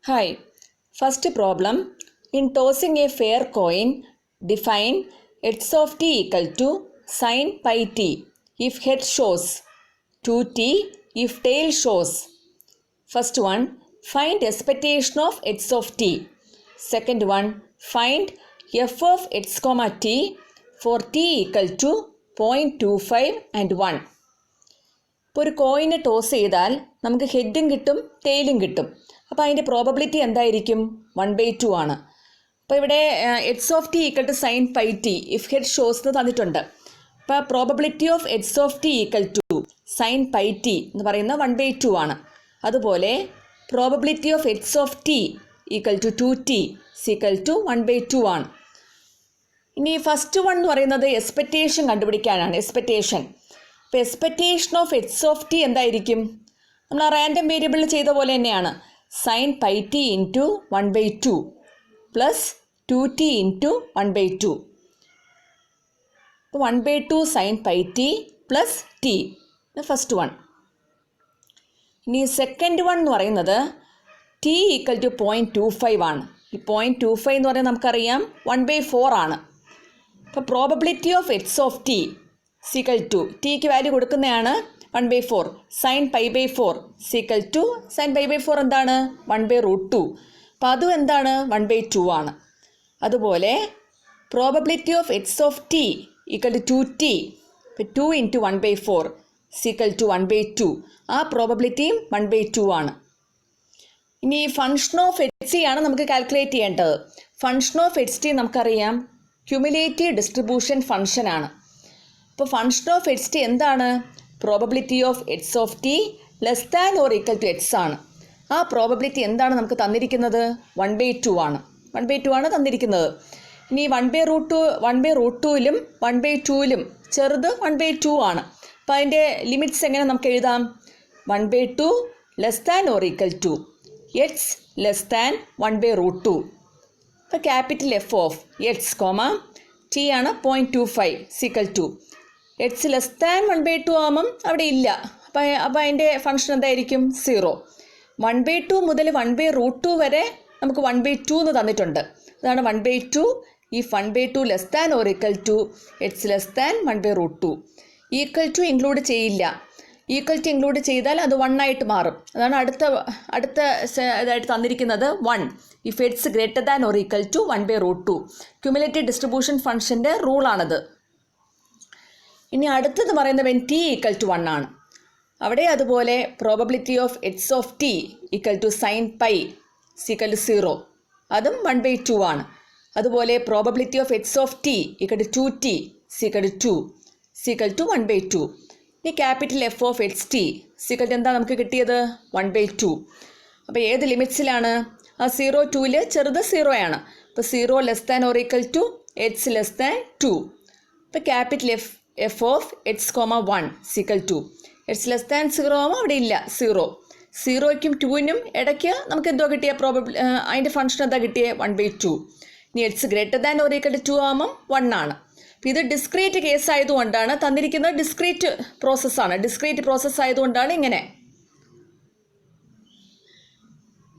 Hi. First problem. In tossing a fair coin, define x of t equal to sin pi t if head shows, 2t if tail shows. First one, find expectation of x of t. Second one, find f of x comma t for t equal to 0.25 and 1. ഇപ്പോൾ ഒരു കോയിനെ toss ചെയ്താൽ നമുക്ക് ഹെഡും കിട്ടും ടെയിലും കിട്ടും. അപ്പോൾ അതിൻ്റെ probability എന്തായിരിക്കും? 1/2 ആണ്. അപ്പോൾ ഇവിടെ x of t equal to sine pi t if head shows എന്ന് തന്നിട്ടുണ്ട്. അപ്പോൾ probability of x of t equal to sine pi t എന്ന് പറയുന്ന 1/2 ആണ്. അതുപോലെ probability of x of t equal to 2t equal to 1/2 ആണ്. ഇനി first one എന്ന് പറയുന്നത് എക്സ്പെക്റ്റേഷൻ കണ്ടുപിടിക്കാനാണ്. എക്സ്പെക്റ്റേഷൻ. അപ്പോൾ expectation of x of t എന്തായിരിക്കും? നമ്മൾ ആ റാൻഡം വേരിയബിളിൽ ചെയ്ത പോലെ തന്നെയാണ്. Sine pi T into 1/2 plus 2t into 1/2. 1/2 sign pi T plus T, first one. ഇനി സെക്കൻഡ് വൺ എന്ന് പറയുന്നത് ടി ഈക്വൽ ടു 0.25 ആണ്. ഈ 0.25 എന്ന് പറയുന്നത് നമുക്കറിയാം 1/4 ആണ്. അപ്പോൾ probability of x of t is equal to ടിക്ക് വാല്യൂ കൊടുക്കുന്നതാണ് 1/4 sine pi by 4 is equal to sine pi by 4 എന്താണ്? 1/√2. അപ്പോൾ അതും എന്താണ്? 1/2 ആണ്. അതുപോലെ probability of x of t equal to 2t. ഇപ്പോൾ 2 ഇൻറ്റു 1/4 സീക്വൽ ടു 1/2. ആ പ്രോബബിലിറ്റിയും 1/2 ആണ്. ഇനി ഫങ്ഷൻ ഓഫ് എച്ച് ടി ആണ് നമുക്ക് കാൽക്കുലേറ്റ് ചെയ്യേണ്ടത്. ഫങ്ഷൻ ഓഫ് എച്ച് ടി നമുക്കറിയാം ക്യുമുലേറ്റീവ് ഡിസ്ട്രിബ്യൂഷൻ ഫങ്ഷൻ ആണ്. ഇപ്പോൾ ഫങ്ഷൻ ഓഫ് എച്ച് ടി എന്താണ്? Probability of x of t less than or equal to x ആണ്. ആ പ്രോബബിലിറ്റി എന്താണ് നമുക്ക് തന്നിരിക്കുന്നത്? 1/2 ആണ്. 1/2 ആണ് തന്നിരിക്കുന്നത്. ഇനി 1/√2ലും 1/2ലും ചെറുത് 1/2 ആണ്. അപ്പോൾ അതിൻ്റെ ലിമിറ്റ്സ് എങ്ങനെ നമുക്ക് എഴുതാം? 1/2 less than or equal to x less than 1/√2. ഇപ്പോൾ capital f of x comma t ആണ് 0.25 is equal to x less than 1/2 ആകുമ്പം അവിടെ ഇല്ല. അപ്പോൾ അതിൻ്റെ ഫങ്ഷൻ എന്തായിരിക്കും? 0. 1/2 മുതൽ 1/√2 വരെ നമുക്ക് 1/2 എന്ന് തന്നിട്ടുണ്ട്. അതാണ് 1/2 if 1/2 less than or equal to x less than 1/√2. Equal to include ചെയ്യില്ല. ഈക്വൽ ടു ഇൻക്ലൂഡ് ചെയ്താൽ അത് 1 ആയിട്ട് മാറും. അതാണ് അടുത്ത ഇതായിട്ട് തന്നിരിക്കുന്നത് 1 if x greater than or equal to 1/√2. Cumulative distribution ഫംഗ്ഷൻ്റെ റൂളാണത്. ഇനി അടുത്തത് പറയുന്നത് വെൻ ടി ഈക്വൽ ടു 1 ആണ്. അവിടെ അതുപോലെ probability of x of t equal to sine pi is equal to 0. അതും 1/2 ആണ്. അതുപോലെ probability of x of t equal to 2t is equal to 2 is equal to 1/2. ഈ capital f of x t is equal to എന്താ നമുക്ക് കിട്ടിയത്? 1/2. അപ്പോൾ ഏത് ലിമിറ്റ്സിലാണ്? ആ 0-2ൽ ചെറുത് 0 ആണ്. അപ്പോൾ 0 less than or equal to x less than 2. ഇപ്പോൾ capital f of x comma 1 is equal to x less than 0 ആകുമ്പോൾ അവിടെ ഇല്ല 0. 0ക്കും 2നും ഇടയ്ക്ക് നമുക്ക് എന്തോ കിട്ടിയ അതിൻ്റെ ഫംഗ്ഷൻ എന്താ കിട്ടിയേ? 1/2. ഇനി x greater than or equal to 2 ആകുമ്പം 1 ആണ്. അപ്പോൾ ഇത് ഡിസ്ക്രീറ്റ് കേസ് ആയതുകൊണ്ടാണ് തന്നിരിക്കുന്നത്. ഡിസ്ക്രീറ്റ് പ്രോസസ്സാണ്. ഡിസ്ക്രീറ്റ് പ്രോസസ്സ് ആയതുകൊണ്ടാണ് ഇങ്ങനെ.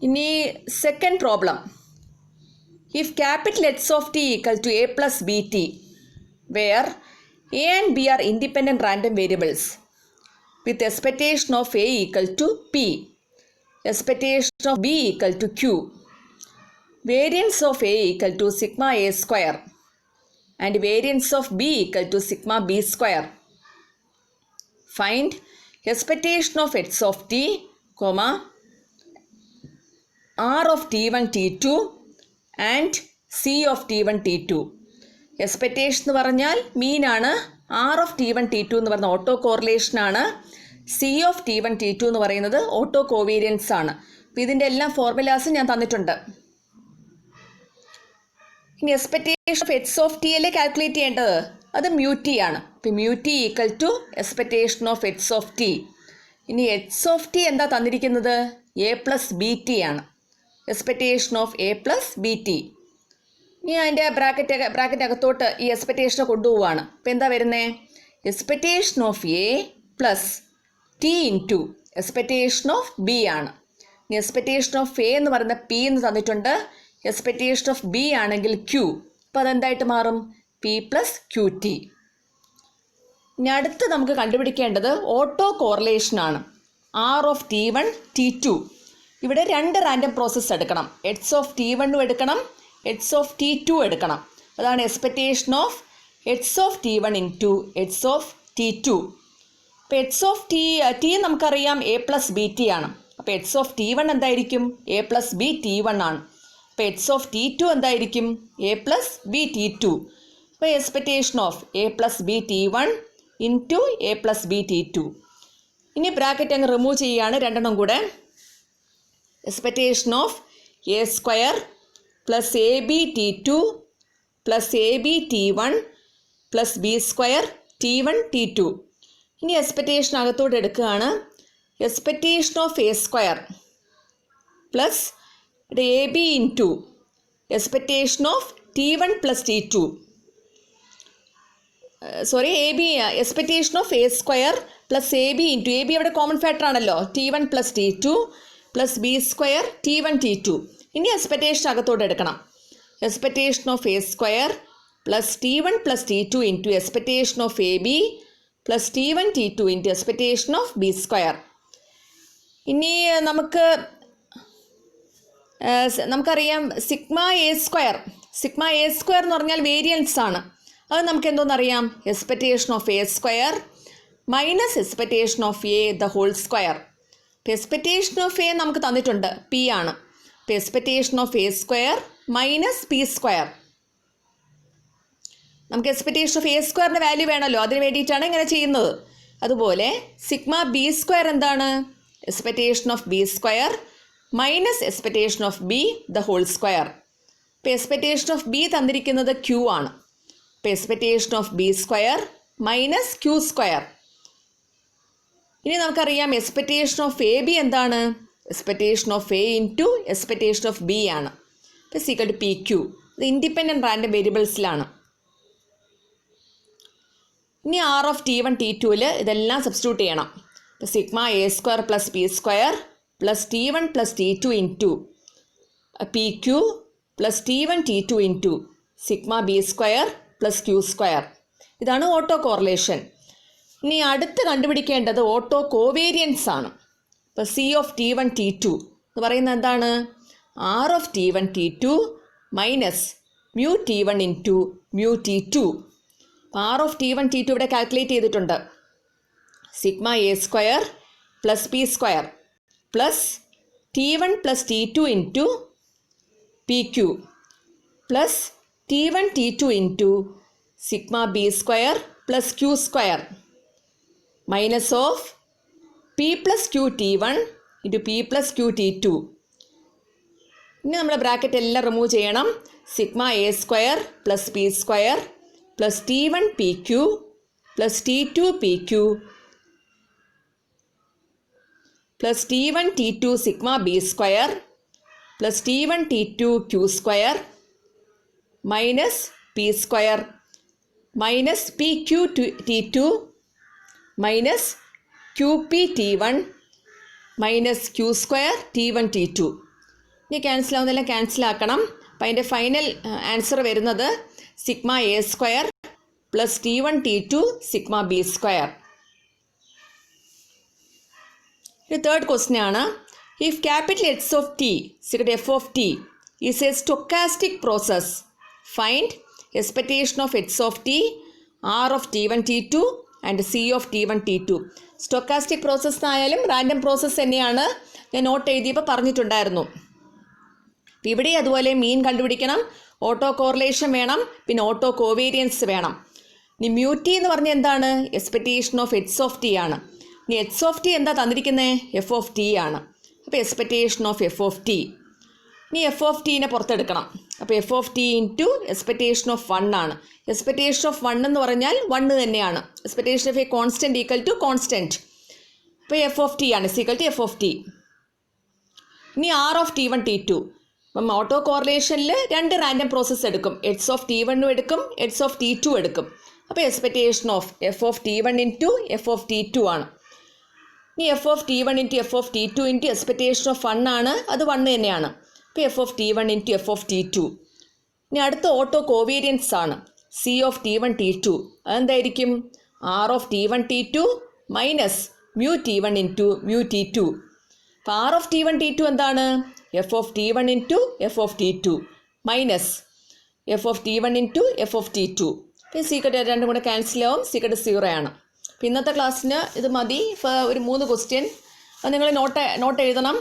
ഇനി second problem. If capital x of t equal to a plus B t where a and b are independent random variables with expectation of A equal to P, expectation of B equal to Q, variance of A equal to sigma A square and variance of B equal to sigma B square. Find expectation of x of t, comma, R of t1 t2 and C of t1 t2. Expectation എന്ന് പറഞ്ഞാൽ മീൻ ആണ്. R of T1 T2 എന്ന് പറയുന്ന auto correlation ആണ്. C of T1 T2 എന്ന് പറയുന്നത് auto covariance ആണ്. അപ്പോൾ ഇതിൻ്റെ എല്ലാം ഫോർമുലാസ് ഞാൻ തന്നിട്ടുണ്ട്. ഇനി expectation of x of t അല്ലേ കാൽക്കുലേറ്റ് ചെയ്യേണ്ടത്? അത് മ്യൂ ടി ആണ്. ഇപ്പോൾ mu t equal to expectation of x of T. ഇനി എക്സ് ഓഫ് ടി എന്താ തന്നിരിക്കുന്നത്? എ പ്ലസ് ബി ടി ആണ്. Expectation of A plus B t. ഇനി അതിൻ്റെ ബ്രാക്കറ്റ് അകത്തോട്ട് ഈ എക്സ്പെക്റ്റേഷനെ കൊണ്ടുപോവുകയാണ്. അപ്പോൾ എന്താ വരുന്നത്? Expectation of A plus T into expectation of b ആണ്. ഇനി എക്സ്പെക്റ്റേഷൻ ഓഫ് എ എന്ന് പറയുന്ന പി എന്ന് തന്നിട്ടുണ്ട്. എക്സ്പെക്റ്റേഷൻ ഓഫ് ബി ആണെങ്കിൽ ക്യൂ. അപ്പോൾ അതെന്തായിട്ട് മാറും? P plus Q T. ഇനി അടുത്ത് നമുക്ക് കണ്ടുപിടിക്കേണ്ടത് ഓട്ടോ കോറിലേഷനാണ്. R of T one T two. ഇവിടെ രണ്ട് റാൻഡം പ്രോസസ്സ് എടുക്കണം. എഡ്സ് ഓഫ് ടി വണ്ണും എടുക്കണം, എഡ്സ് ഓഫ് ടി ടു എടുക്കണം. അതാണ് expectation of X of T one into X of T two. അപ്പോൾ എഡ്സ് ഓഫ് ടി നമുക്കറിയാം എ പ്ലസ് ബി ടി ആണ്. അപ്പോൾ എഡ്സ് ഓഫ് ടി വൺ എന്തായിരിക്കും? A plus B T one ആണ്. അപ്പോൾ X of T two എന്തായിരിക്കും? A plus B T two. അപ്പോൾ expectation of A plus B T one into A plus B T two. ഇനി bracket അങ്ങ് remove ചെയ്യുകയാണ് രണ്ടെണ്ണം കൂടെ. Expectation of A square plus A B T two plus A B T one plus B square T one T two. ഇനി expectation അകത്തോട്ട് എടുക്കുകയാണ്. Expectation of A square plus A B into expectation of T one plus t to. Expectation of A square plus A B into A B അവിടെ common factor ആണല്ലോ, T one plus t two plus B square T one T two. ഇനി expectation അകത്തോട്ട് എടുക്കണം. Expectation of A square plus t one plus t two into expectation of a B plus t one T two into expectation of B square. ഇനി നമുക്കറിയാം sigma a square എന്ന് പറഞ്ഞാൽ variance ആണ്. അത് നമുക്ക് എന്തോന്നറിയാം? Expectation of A square minus expectation of A the whole square. അപ്പോൾ expectation of A നമുക്ക് തന്നിട്ടുണ്ട്, പി ആണ്. അപ്പോൾ expectation of A square minus P square. നമുക്ക് എക്സ്പെക്റ്റേഷൻ ഓഫ് എ സ്ക്വയറിൻ്റെ വാല്യൂ വേണമല്ലോ, അതിന് വേണ്ടിയിട്ടാണ് ഇങ്ങനെ ചെയ്യുന്നത്. അതുപോലെ സിഗ്മ ബി സ്ക്വയർ എന്താണ്? Expectation of B square minus expectation of B the whole square. ഇപ്പോൾ എക്സ്പെക്റ്റേഷൻ ഓഫ് ബി തന്നിരിക്കുന്നത് ക്യൂ ആണ്. അപ്പോൾ expectation of B square minus q square. ഇനി നമുക്കറിയാം എക്സ്പെക്റ്റേഷൻ ഓഫ് എ ബി എന്താണ്? Expectation of a into expectation of b ആണ്. ഇപ്പോൾ is equal to p q. ഇത് ഇൻഡിപെൻഡൻറ്റ് റാൻഡം വേരിയബിൾസിലാണ്. ഇനി R of T one t ടുവിൽ ഇതെല്ലാം സബ്സ്റ്റിറ്റ്യൂട്ട് ചെയ്യണം. ഇപ്പോൾ sigma a square plus p square plus t one plus t two into p q plus t one T two into sigma B square plus q square. ഇതാണ് auto correlation. ഇനി അടുത്ത് കണ്ടുപിടിക്കേണ്ടത് auto covariance ആണ്. ഇപ്പോൾ c of T one T two എന്ന് പറയുന്നത് എന്താണ്? R of T one T two minus mu T one into mu T two. R of T one T two ഇവിടെ കാൽക്കുലേറ്റ് ചെയ്തിട്ടുണ്ട്. Sigma a square plus p square plus t one plus t two into p q plus t one T two into sigma B square plus q square minus of p plus Q T one into p plus Q t two. ഇനി നമ്മുടെ bracket എല്ലാം remove ചെയ്യണം. Sigma a square plus p square plus t one p q plus t two p q plus t one T two sigma B square plus t one T two q square minus P square minus p q t two minus q p t one minus q square T one T two. ഇനി ക്യാൻസലാവുന്നതെല്ലാം ക്യാൻസലാക്കണം. അപ്പം അതിൻ്റെ final answer വരുന്നത് sigma a square plus t one T two sigma B square. ഇത് third question ആണ്. If capital x of t sigma f of t is a stochastic process, find expectation of x of t, r of T one T two and c of T one T two. Stochastic process ആയാലും random process തന്നെയാണ്. ഞാൻ not എഴുതിയപ്പോൾ പറഞ്ഞിട്ടുണ്ടായിരുന്നു. ഇവിടെ അതുപോലെ മീൻ കണ്ടുപിടിക്കണം, auto correlation വേണം, പിന്നെ ഓട്ടോ കോവേരിയൻസ് വേണം. ഇനി മ്യൂട്ടി എന്ന് പറഞ്ഞാൽ എന്താണ്? Expectation of x of T ആണ്. ഇനി എക്സ് ഓഫ് ടി എന്താ തന്നിരിക്കുന്നത്? എഫ് ഓഫ് ടി ആണ്. അപ്പോൾ expectation of F of T. ഇനി എഫ് ഓഫ് ടീനെ പുറത്തെടുക്കണം. അപ്പോൾ F of T into expectation of one ആണ്. എക്സ്പെക്റ്റേഷൻ ഓഫ് വൺ എന്ന് പറഞ്ഞാൽ വണ്ണ് തന്നെയാണ്. Expectation of a constant equal to constant. അപ്പോൾ എഫ് ഓഫ് ടി ആണ് equal to F of T. ഇനി R of T one T two. അപ്പം auto കോറിലേഷനിൽ രണ്ട് റാൻഡം പ്രോസസ്സ് എടുക്കും. എക്സ് ഓഫ് ടി വണ്ണും എടുക്കും, എക്സ് ഓഫ് ടി ടു എടുക്കും. അപ്പോൾ expectation of F of T one into F of T two ആണ്. ഇനി F of T one into F of T two into expectation of 1 ആണ്, അത് 1 തന്നെയാണ്. അപ്പോൾ F of T one into F of T two. ഇനി അടുത്ത auto covariance ആണ്, C of T one T two. അതെന്തായിരിക്കും? R of T one T two minus mu T one into mu T two. അപ്പോൾ R of T one T two എന്താണ്? F of T one into F of T two minus F of T one into F of T two. അപ്പോൾ സീക്രട്ട് രണ്ടും കൂടെ cancel ആവും, secret 0 ആണ്. അപ്പോൾ ഇന്നത്തെ ക്ലാസ്സിന് ഇത് മതി. ഒരു 3 ക്വസ്റ്റ്യൻ അത് നിങ്ങൾ നോട്ട് എഴുതണം.